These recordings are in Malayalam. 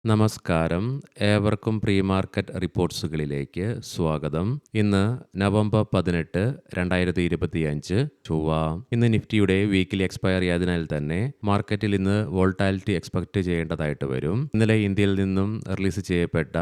നമസ്കാരം. ഏവർക്കും പ്രീ മാർക്കറ്റ് റിപ്പോർട്ട്സുകളിലേക്ക് സ്വാഗതം. ഇന്ന് നവംബർ 18, 2025 ചൊവ്വ. ഇന്ന് നിഫ്റ്റിയുടെ വീക്കിലി എക്സ്പയറി ആയതിനാൽ തന്നെ മാർക്കറ്റിൽ ഇന്ന് വോൾട്ടാലിറ്റി എക്സ്പെക്ട് ചെയ്യേണ്ടതായിട്ട് വരും. ഇന്നലെ ഇന്ത്യയിൽ നിന്നും റിലീസ് ചെയ്യപ്പെട്ട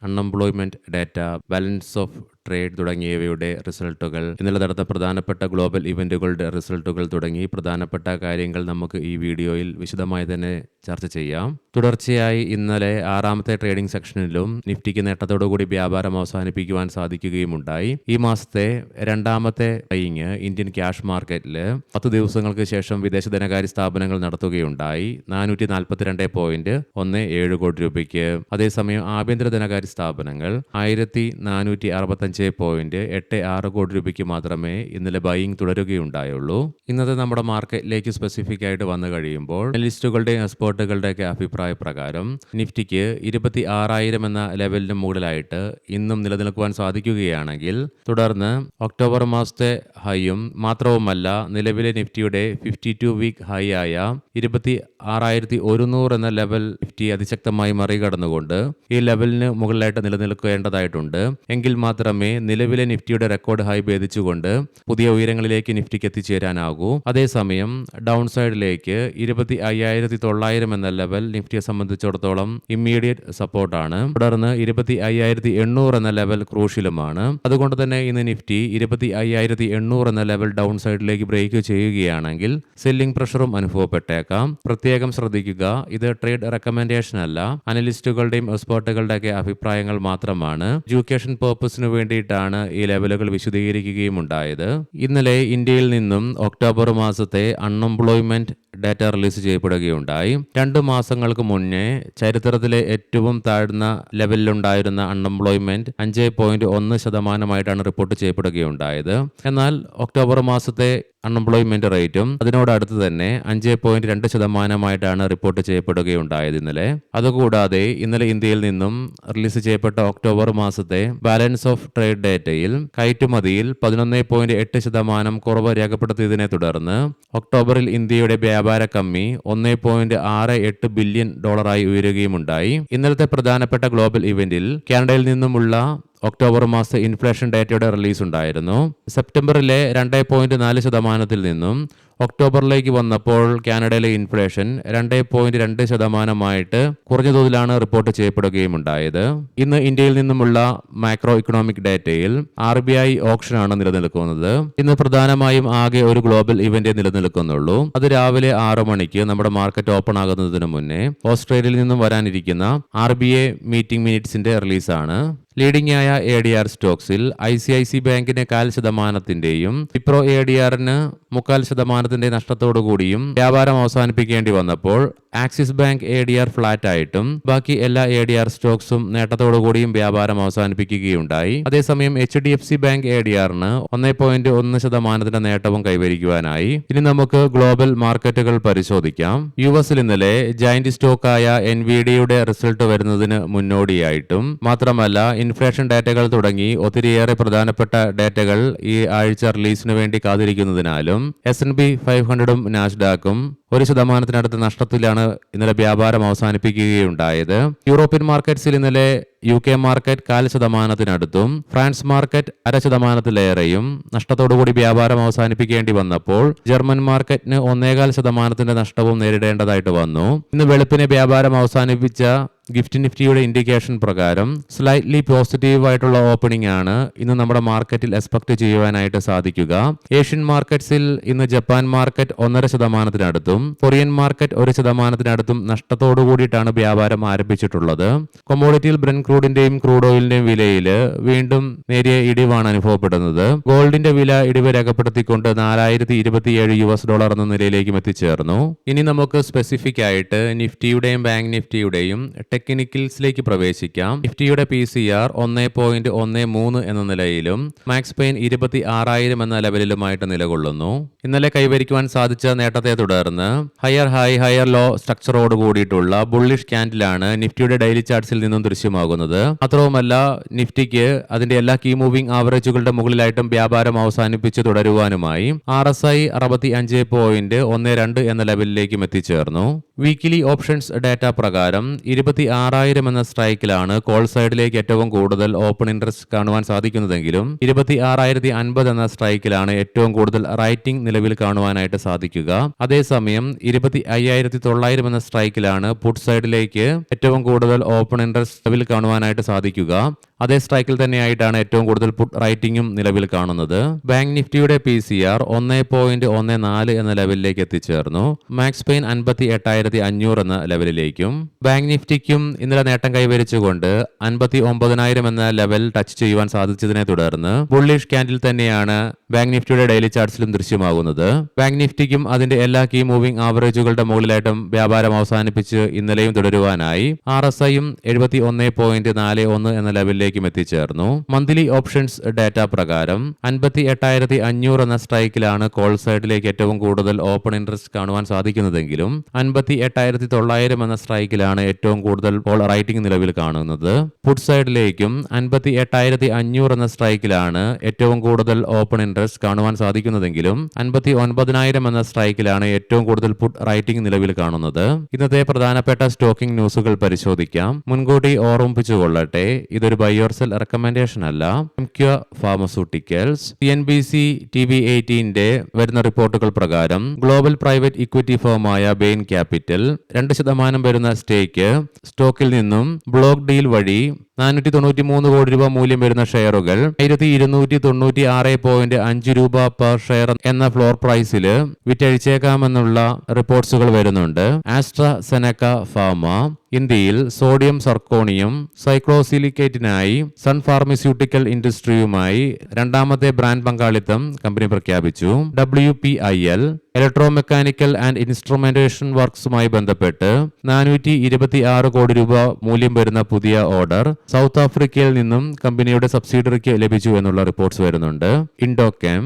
unemployment data, balance of trade തുടങ്ങിയവയുടെ റിസൾട്ടുകൾ, ഇന്നലെ നടന്ന പ്രധാനപ്പെട്ട ഗ്ലോബൽ ഇവന്റുകളുടെ റിസൾട്ടുകൾ തുടങ്ങി പ്രധാനപ്പെട്ട കാര്യങ്ങൾ നമുക്ക് ഈ വീഡിയോയിൽ വിശദമായി തന്നെ ചർച്ച ചെയ്യാം. തുടർച്ചയായി ഇന്നലെ ആറാമത്തെ ട്രേഡിംഗ് സെക്ഷനിലും നിഫ്റ്റിക്ക് നേട്ടത്തോടുകൂടി വ്യാപാരം അവസാനിപ്പിക്കുവാൻ സാധിക്കുകയുമുണ്ടായി. ഈ മാസത്തെ രണ്ടാമത്തെ ബൈയിങ് ഇന്ത്യൻ ക്യാഷ് മാർക്കറ്റിൽ 10 ദിവസങ്ങൾക്ക് ശേഷം വിദേശ ധനകാര്യ സ്ഥാപനങ്ങൾ നടത്തുകയുണ്ടായി. 440.17 കോടി രൂപയ്ക്ക്. അതേസമയം ആഭ്യന്തര ധനകാര്യ സ്ഥാപനങ്ങൾ 1445.86 കോടി രൂപയ്ക്ക് മാത്രമേ ഇന്നലെ ബൈയിങ് തുടരുകയുണ്ടായുള്ളൂ. ഇന്നത്തെ നമ്മുടെ മാർക്കറ്റിലേക്ക് സ്പെസിഫിക് ആയിട്ട് വന്നു കഴിയുമ്പോൾ അനലിസ്റ്റുകളുടെയും എക്സ്പേർട്ടുകളുടെയൊക്കെ അഭിപ്രായ പ്രകാരം നിഫ്റ്റിക്ക് 26,000 എന്ന ലെവലിന് മുകളിലായിട്ട് ഇന്നും നിലനിൽക്കുവാൻ സാധിക്കുകയാണെങ്കിൽ, തുടർന്ന് ഒക്ടോബർ മാസത്തെ ഹൈയും മാത്രവുമല്ല നിലവിലെ നിഫ്റ്റിയുടെ 52 വീക്ക് ഹൈ ആയ 26,100 എന്ന ലെവൽ നിഫ്റ്റി അതിശക്തമായി മറികടന്നുകൊണ്ട് ഈ ലെവലിന് മുകളിലായിട്ട് നിലനിൽക്കേണ്ടതായിട്ടുണ്ട്. എങ്കിൽ മാത്രമേ നിലവിലെ നിഫ്റ്റിയുടെ റെക്കോർഡ് ഹൈ ഭേദിച്ചുകൊണ്ട് പുതിയ ഉയരങ്ങളിലേക്ക് നിഫ്റ്റിക്ക് എത്തിച്ചേരാനാകൂ. അതേസമയം ഡൗൺ സൈഡിലേക്ക് 25,900 എന്ന ലെവൽ നിഫ്റ്റിയെ സംബന്ധിച്ചിടത്തോളം ഇമ്മീഡിയറ്റ് സപ്പോർട്ടാണ്. തുടർന്ന് 25,800 എന്ന ലെവൽ ക്രൂഷ്യലുമാണ്. അതുകൊണ്ട് തന്നെ ഇന്ന് നിഫ്റ്റി 25,800 എന്ന ലെവൽ ഡൗൺ സൈഡിലേക്ക് ബ്രേക്ക് ചെയ്യുകയാണെങ്കിൽ സെല്ലിംഗ് പ്രഷറും അനുഭവപ്പെട്ടേക്കാം. പ്രത്യേകം ശ്രദ്ധിക്കുക, ഇത് ട്രേഡ് റെക്കമെൻഡേഷൻ അല്ല, അനലിസ്റ്റുകളുടെയും എക്സ്പേർട്ടുകളുടെയൊക്കെ അഭിപ്രായങ്ങൾ മാത്രമാണ്. എഡ്യൂക്കേഷൻ പർപ്പസിന് വേണ്ടിയിട്ടാണ് ഈ ലെവലുകൾ വിശദീകരിക്കുകയും ഉണ്ടായത്. ഇന്നലെ ഇന്ത്യയിൽ നിന്നും ഒക്ടോബർ മാസത്തെ അൺഎംപ്ലോയ്മെന്റ് ഡാറ്റ റിലീസ് ചെയ്യപ്പെടുകയുണ്ടായി. 2 മാസങ്ങൾക്ക് മുന്നേ ചരിത്രത്തിലെ ഏറ്റവും താഴ്ന്ന ലെവലിലുണ്ടായിരുന്ന അൺഎംപ്ലോയ്മെന്റ് 5.1% റിപ്പോർട്ട് ചെയ്യപ്പെടുകയുണ്ടായത്. എന്നാൽ ഒക്ടോബർ മാസത്തെ അൺഎംപ്ലോയ്മെന്റ് റേറ്റും അതിനോടടുത്ത് തന്നെ 5.2% റിപ്പോർട്ട് ചെയ്യപ്പെടുകയുണ്ടായത് ഇന്നലെ. അതുകൂടാതെ ഇന്നലെ ഇന്ത്യയിൽ നിന്നും റിലീസ് ചെയ്യപ്പെട്ട ഒക്ടോബർ മാസത്തെ ബാലൻസ് ഓഫ് ട്രേഡ് ഡേറ്റയിൽ കയറ്റുമതിയിൽ 11.8% കുറവ് രേഖപ്പെടുത്തിയതിനെ തുടർന്ന് ഒക്ടോബറിൽ ഇന്ത്യയുടെ വ്യാപാര കമ്മി $1.68 ബില്യൺ ഉയരുകയുമുണ്ടായി. ഇന്നലത്തെ പ്രധാനപ്പെട്ട ഗ്ലോബൽ ഇവന്റിൽ കാനഡയിൽ നിന്നുമുള്ള ഒക്ടോബർ മാസത്തെ ഇൻഫ്ലേഷൻ ഡേറ്റയുടെ റിലീസ് ഉണ്ടായിരുന്നു. സെപ്റ്റംബറിലെ 2.4% നിന്നും ഒക്ടോബറിലേക്ക് വന്നപ്പോൾ കാനഡയിലെ ഇൻഫ്ലേഷൻ 2.2% കുറഞ്ഞ തോതിലാണ് റിപ്പോർട്ട് ചെയ്യപ്പെടുകയും ഉണ്ടായത്. ഇന്ന് ഇന്ത്യയിൽ നിന്നുമുള്ള മാക്രോ ഇക്കണോമിക് ഡേറ്റയിൽ RBI ഓപ്ഷനാണ് നിലനിൽക്കുന്നത്. ഇന്ന് പ്രധാനമായും ആകെ ഒരു ഗ്ലോബൽ ഇവന്റ് നിലനിൽക്കുന്നുള്ളൂ. അത് രാവിലെ 6 മണിക്ക് നമ്മുടെ മാർക്കറ്റ് ഓപ്പൺ ആകുന്നതിന് മുന്നേ ഓസ്ട്രേലിയയിൽ നിന്നും വരാനിരിക്കുന്ന RBI മീറ്റിംഗ് മിനിറ്റ്സിന്റെ റിലീസാണ്. ലീഡിംഗ് ആയ ADR സ്റ്റോക്സിൽ ICIC ബാങ്കിന് 0.5%, വിപ്രോ ADRന് 0.25% നഷ്ടത്തോടുകൂടിയും വ്യാപാരം അവസാനിപ്പിക്കേണ്ടി വന്നപ്പോൾ ആക്സിസ് ബാങ്ക് ADR ഫ്ലാറ്റ് ആയിട്ടും ബാക്കി എല്ലാ ADR സ്റ്റോക്സും നേട്ടത്തോടുകൂടിയും വ്യാപാരം അവസാനിപ്പിക്കുകയുണ്ടായി. അതേസമയം HDFC ബാങ്ക് ADRന് 1.1% നേട്ടവും കൈവരിക്കുവാനായി. ഇനി നമുക്ക് ഗ്ലോബൽ മാർക്കറ്റുകൾ പരിശോധിക്കാം. US ഇന്നലെ ജയന്റ് സ്റ്റോക്കായ NVIDIAയുടെ റിസൾട്ട് വരുന്നതിന് മുന്നോടിയായിട്ടും മാത്രമല്ല ഇൻഫ്ലേഷൻ ഡാറ്റകൾ തുടങ്ങി ഒത്തിരിയേറെ പ്രധാനപ്പെട്ട ഡാറ്റകൾ ഈ ആഴ്ച റിലീസിന് വേണ്ടി കാത്തിരിക്കുന്നതിനാലും S&P 500ഉം നാസ്ഡാക്കും 1% നഷ്ടത്തിലാണ് ഇന്നലെ വ്യാപാരം അവസാനിപ്പിക്കുകയുണ്ടായത്. യൂറോപ്യൻ മാർക്കറ്റ്സിൽ ഇന്നലെ UK മാർക്കറ്റ് 0.5%, ഫ്രാൻസ് മാർക്കറ്റ് 0.5%-ലേറെയും നഷ്ടത്തോടുകൂടി വ്യാപാരം അവസാനിപ്പിക്കേണ്ടി വന്നപ്പോൾ ജർമ്മൻ മാർക്കറ്റിന് 1.25% നഷ്ടവും നേരിടേണ്ടതായിട്ട് വന്നു. ഇന്ന് വെളുപ്പിനെ വ്യാപാരം അവസാനിപ്പിച്ച ഗിഫ്റ്റ് നിഫ്റ്റിയുടെ ഇൻഡിക്കേഷൻ പ്രകാരം സ്ലൈറ്റ്ലി പോസിറ്റീവ് ആയിട്ടുള്ള ഓപ്പണിംഗ് ആണ് ഇന്ന് നമ്മുടെ മാർക്കറ്റിൽ എക്സ്പെക്ട് ചെയ്യുവാനായിട്ട് സാധിക്കുക. ഏഷ്യൻ മാർക്കറ്റ്സിൽ ഇന്ന് ജപ്പാൻ മാർക്കറ്റ് 1.5%-അടുത്തും കൊറിയൻ മാർക്കറ്റ് 1%-അടുത്തും നഷ്ടത്തോടു കൂടിയിട്ടാണ് വ്യാപാരം ആരംഭിച്ചിട്ടുള്ളത്. കൊമോഡിറ്റിയിൽ ബ്രെന്റ് ക്രൂഡിന്റെയും ക്രൂഡ് ഓയിലിന്റെയും വിലയിൽ വീണ്ടും നേരിയ ഇടിവാണ് അനുഭവപ്പെടുന്നത്. ഗോൾഡിന്റെ വില ഇടിവ് രേഖപ്പെടുത്തിക്കൊണ്ട് $4,027 എന്ന നിലയിലേക്കും എത്തിച്ചേർന്നു. ഇനി നമുക്ക് സ്പെസിഫിക് ആയിട്ട് നിഫ്റ്റിയുടെയും ബാങ്ക് നിഫ്റ്റിയുടെയും ടെക്നിക്കൽസിലേക്ക് പ്രവേശിക്കാം. നിഫ്റ്റിയുടെ PCR 1.13 എന്ന നിലയിലും മാക്സ് പെയിൻ 26,000 എന്ന ലെവലിലുമായിട്ട് നിലകൊള്ളുന്നു. ഇന്നലെ കൈവരിക്കുവാൻ സാധിച്ച നേട്ടത്തെ തുടർന്ന് ഹയർ ഹൈ ഹയർ ലോ സ്ട്രക്ചറോട് കൂടിയിട്ടുള്ള ബുള്ളിഷ് ക്യാൻഡിലാണ് നിഫ്റ്റിയുടെ ഡെയിലി ചാർട്ട്സിൽ നിന്നും ദൃശ്യമാകുന്നത്. മാത്രവുമല്ല നിഫ്റ്റിക്ക് അതിന്റെ എല്ലാ കീ മൂവിംഗ് ആവറേജുകളുടെ മുകളിലായിട്ടും വ്യാപാരം അവസാനിപ്പിച്ച് തുടരുവാനുമായി RSI 65.12 എന്ന ലെവലിലേക്കും എത്തിച്ചേർന്നു. വീക്കിലി ഓപ്ഷൻസ് ഡാറ്റ പ്രകാരം 26,000 എന്ന സ്ട്രൈക്കിലാണ് കോൾ സൈഡിലേക്ക് ഏറ്റവും കൂടുതൽ ഓപ്പൺ ഇൻട്രസ്റ്റ് കാണുവാൻ സാധിക്കുന്നതെങ്കിലും 26,050 എന്ന സ്ട്രൈക്കിലാണ് ഏറ്റവും കൂടുതൽ റൈറ്റിംഗ് നിലവിൽ കാണുവാനായിട്ട് സാധിക്കുക. അതേസമയം 25,900 എന്ന സ്ട്രൈക്കിലാണ് പുട്ട് സൈഡിലേക്ക് ഏറ്റവും കൂടുതൽ ഓപ്പൺ ഇൻട്രസ്റ്റ് നിലവിൽ കാണുവാനായിട്ട് സാധിക്കുക. അതേ സ്ട്രൈക്കിൽ തന്നെയായിട്ടാണ് ഏറ്റവും കൂടുതൽ പുട്ട് റൈറ്റിംഗും നിലവിൽ കാണുന്നത്. ബാങ്ക് നിഫ്റ്റിയുടെ PCR 1.14 എന്ന ലെവലിലേക്ക് എത്തിച്ചേർന്നു. മാക്സ് പെയിൻ 58,500 എന്ന ലെവലിലേക്കും. ബാങ്ക് നിഫ്റ്റിക്കും ഇന്നലെ നേട്ടം കൈവരിച്ചുകൊണ്ട് 59,000 എന്ന ലെവൽ ടച്ച് ചെയ്യുവാൻ സാധിച്ചതിനെ തുടർന്ന് ബുള്ളിഷ് ക്യാൻഡിൽ തന്നെയാണ് ബാങ്ക് നിഫ്റ്റിയുടെ ഡെയിലി ചാർട്ട്സിലും ദൃശ്യമാകുന്നത്. ബാങ്ക് നിഫ്റ്റിക്കും അതിന്റെ എല്ലാ കീ മൂവിംഗ് ആവറേജുകളുടെ മുകളിലായിട്ടും വ്യാപാരം അവസാനിപ്പിച്ച് ഇന്നലെയും തുടരുവാനായി RSIയും 71.41 എന്ന ലെവലിലേക്കും എത്തിച്ചേർന്നു. മന്ത്ലി ഓപ്ഷൻസ് ഡാറ്റ പ്രകാരം 58,500 എന്ന സ്ട്രൈക്കിലാണ് കോൾ സൈഡിലേക്ക് ഏറ്റവും കൂടുതൽ ഓപ്പൺ ഇൻട്രസ്റ്റ് കാണുവാൻ സാധിക്കുന്നതെങ്കിലും 58,900 എന്ന സ്ട്രൈക്കിലാണ് ഏറ്റവും കൂടുതൽ കോൾ റൈറ്റിംഗ് നിലവിൽ കാണുന്നത്. പുട്ട് സൈഡിലേക്കും 58,500 എന്ന സ്ട്രൈക്കിലാണ് ഏറ്റവും കൂടുതൽ ഓപ്പൺ ഇൻട്രസ്റ്റ് കാണുവാൻ സാധിക്കുന്നതെങ്കിലും 59,000 എന്ന സ്ട്രൈക്കിലാണ് ഏറ്റവും കൂടുതൽ പുട്ട് റൈറ്റിംഗ് നിലവിൽ കാണുന്നത്. ഇന്നത്തെ പ്രധാനപ്പെട്ട സ്റ്റോക്കിംഗ് ന്യൂസുകൾ പരിശോധിക്കാം. മുൻകൂട്ടി ഓർമ്മിപ്പിച്ചുകൊള്ളട്ടെ, ഇതൊരു ബൈ ഓർ സെൽ റെക്കമെൻഡേഷൻ അല്ല. എംക്യൂർ ഫാർമസ്യൂട്ടിക്കൽസ് CNBC TV18 വരുന്ന റിപ്പോർട്ടുകൾ പ്രകാരം ഗ്ലോബൽ പ്രൈവറ്റ് ഇക്വിറ്റി ഫേമായ ബെയിൻ ക്യാപിറ്റൽ 2% വരുന്ന സ്റ്റേക്ക് സ്റ്റോക്കിൽ നിന്നും ബ്ലോക്ക് ഡീൽ വഴി 493 കോടി രൂപ മൂല്യം വരുന്ന ഷെയറുകൾ 1,296.5 രൂപ പെർ ഷെയർ എന്ന ഫ്ലോർ പ്രൈസിൽ വിറ്റഴിച്ചേക്കാമെന്നുള്ള റിപ്പോർട്ട്സുകൾ വരുന്നുണ്ട്. ആസ്ട്രസെനക്ക ഫാർമ ഇന്ത്യയിൽ സോഡിയം സർക്കോണിയം സൈക്ലോസിലിക്കേറ്റിനായി സൺ ഫാർമസ്യൂട്ടിക്കൽ ഇൻഡസ്ട്രിയുമായി രണ്ടാമത്തെ ബ്രാൻഡ് പങ്കാളിത്തം കമ്പനി പ്രഖ്യാപിച്ചു. WPIL electro mechanical and instrumentation വർക്ക്സുമായി ബന്ധപ്പെട്ട് 426 കോടി രൂപ മൂല്യം വരുന്ന പുതിയ ഓർഡർ സൗത്ത് ആഫ്രിക്കയിൽ നിന്നും കമ്പനിയുടെ സബ്സിഡറിക്ക് ലഭിച്ചു എന്നുള്ള റിപ്പോർട്ട്സ് വരുന്നുണ്ട്. ഇൻഡോകെം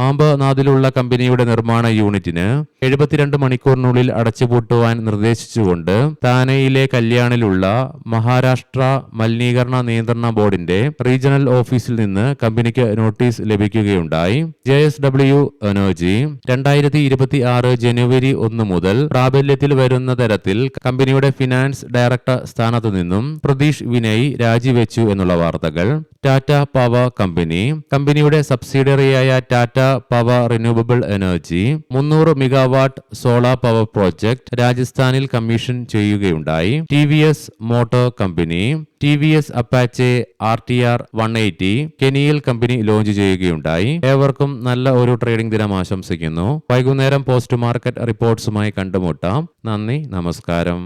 ആംബർനാഥിലുള്ള കമ്പനിയുടെ നിർമ്മാണ യൂണിറ്റിന് 72 മണിക്കൂറിനുള്ളിൽ അടച്ചുപൂട്ടുവാൻ നിർദ്ദേശിച്ചുകൊണ്ട് താനെയിലെ കല്യാണിലുള്ള മഹാരാഷ്ട്ര മലിനീകരണ നിയന്ത്രണ ബോർഡിന്റെ റീജിയണൽ ഓഫീസിൽ നിന്ന് കമ്പനിക്ക് നോട്ടീസ് ലഭിക്കുകയുണ്ടായി. JSW എനർജി 2026 ജനുവരി 1 മുതൽ പ്രാബല്യത്തിൽ വരുന്ന തരത്തിൽ കമ്പനിയുടെ ഫിനാൻസ് ഡയറക്ടർ സ്ഥാനത്തു നിന്നും പ്രതീഷ് വിനയ് രാജിവെച്ചു എന്നുള്ള വാർത്തകൾ. ടാറ്റ പവർ കമ്പനിയുടെ സബ്സിഡിയറിയായ Tata power renewable energy 300 megawatt solar power project രാജസ്ഥാനിൽ കമ്മീഷൻ ചെയ്യുകയുണ്ടായി. TVS motor company TVS Apache RTR 180 കെനിയയിൽ കമ്പനി ലോഞ്ച് ചെയ്യുകയുണ്ടായി. ഏവർക്കും നല്ല ഒരു ട്രേഡിംഗ് ദിനം ആശംസിക്കുന്നു. വൈകുന്നേരം പോസ്റ്റ് മാർക്കറ്റ് റിപ്പോർട്ട്സുമായി കണ്ടുമുട്ടാം. നന്ദി, നമസ്കാരം.